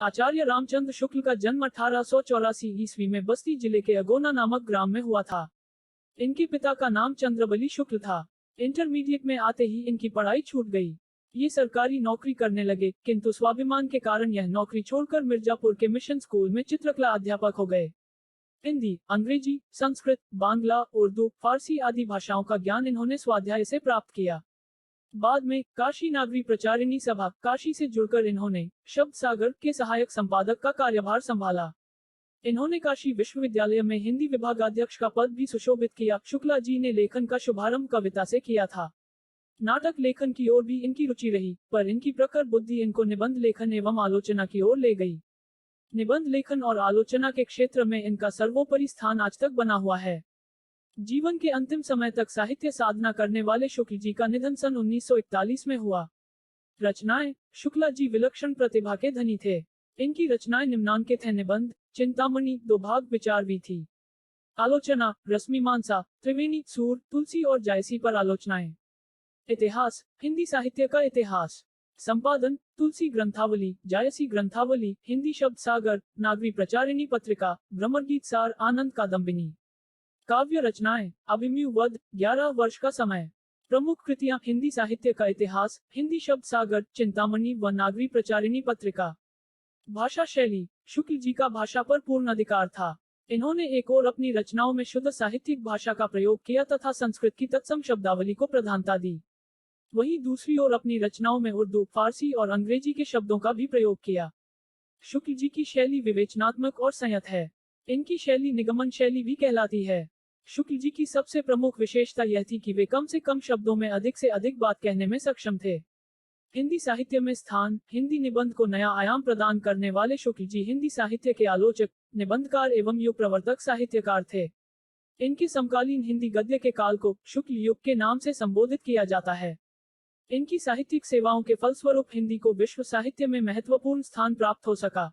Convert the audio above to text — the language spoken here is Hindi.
आचार्य रामचंद्र शुक्ल का जन्म 1884 ईस्वी में बस्ती जिले के अगोना नामक ग्राम में हुआ था। इनके पिता का नाम चंद्रबली शुक्ल था। इंटरमीडिएट में आते ही इनकी पढ़ाई छूट गई। ये सरकारी नौकरी करने लगे, किंतु स्वाभिमान के कारण यह नौकरी छोड़कर मिर्जापुर के मिशन स्कूल में चित्रकला अध्यापक हो गए। हिंदी, अंग्रेजी, संस्कृत, बांग्ला, उर्दू, फारसी आदि भाषाओं का ज्ञान इन्होंने स्वाध्याय से प्राप्त किया। बाद में काशी नागरी प्रचारिणी सभा काशी से जुड़कर इन्होंने शब्द सागर के सहायक संपादक का कार्यभार संभाला। इन्होंने काशी विश्वविद्यालय में हिंदी विभागाध्यक्ष का पद भी सुशोभित किया। शुक्ला जी ने लेखन का शुभारंभ कविता से किया था। नाटक लेखन की ओर भी इनकी रुचि रही, पर इनकी प्रखर बुद्धि इनको निबंध लेखन एवं आलोचना की ओर ले गई। निबंध लेखन और आलोचना के क्षेत्र में इनका सर्वोपरि स्थान आज तक बना हुआ है। जीवन के अंतिम समय तक साहित्य साधना करने वाले शुक्ल जी का निधन सन 1941 में हुआ। रचनाएं, शुक्ला जी विलक्षण प्रतिभा के धनी थे। इनकी रचनाएं निम्नांकित हैं। निबंध, चिंतामणि 2 भाग विचार भी थी। आलोचना, रश्मिमानसा, त्रिवेणी, सूर, तुलसी और जायसी पर आलोचनाएं। इतिहास, हिंदी साहित्य का इतिहास। संपादन, तुलसी ग्रंथावली, जायसी ग्रंथावली, हिंदी शब्द सागर, नागरी प्रचारिणी पत्रिका, भ्रमरगीत सार, आनंद कादम्बिनी। काव्य रचनाएं, अभिमन्यु वध, 11 वर्ष का समय। प्रमुख कृतियां, हिंदी साहित्य का इतिहास, हिंदी शब्द सागर, चिंतामणि व नागरी प्रचारिणी पत्रिका। भाषा शैली, शुक्ल जी का भाषा पर पूर्ण अधिकार था। इन्होंने एक ओर अपनी रचनाओं में शुद्ध साहित्यिक भाषा का प्रयोग किया तथा संस्कृत की तत्सम शब्दावली को प्रधानता दी। वहीं दूसरी ओर अपनी रचनाओं में उर्दू, फारसी और अंग्रेजी के शब्दों का भी प्रयोग किया। शुक्ल जी की शैली विवेचनात्मक और संयत है। इनकी शैली निगमन शैली भी कहलाती है। शुक्ल जी की सबसे प्रमुख विशेषता यह थी कि वे कम से कम शब्दों में अधिक से अधिक बात कहने में सक्षम थे। हिंदी साहित्य में स्थान, हिंदी निबंध को नया आयाम प्रदान करने वाले शुक्ल जी हिंदी साहित्य के आलोचक, निबंधकार एवं युग प्रवर्तक साहित्यकार थे। इनके समकालीन हिंदी गद्य के काल को शुक्ल युग के नाम से संबोधित किया जाता है। इनकी साहित्यिक सेवाओं के फलस्वरूप हिंदी को विश्व साहित्य में महत्वपूर्ण स्थान प्राप्त हो सका।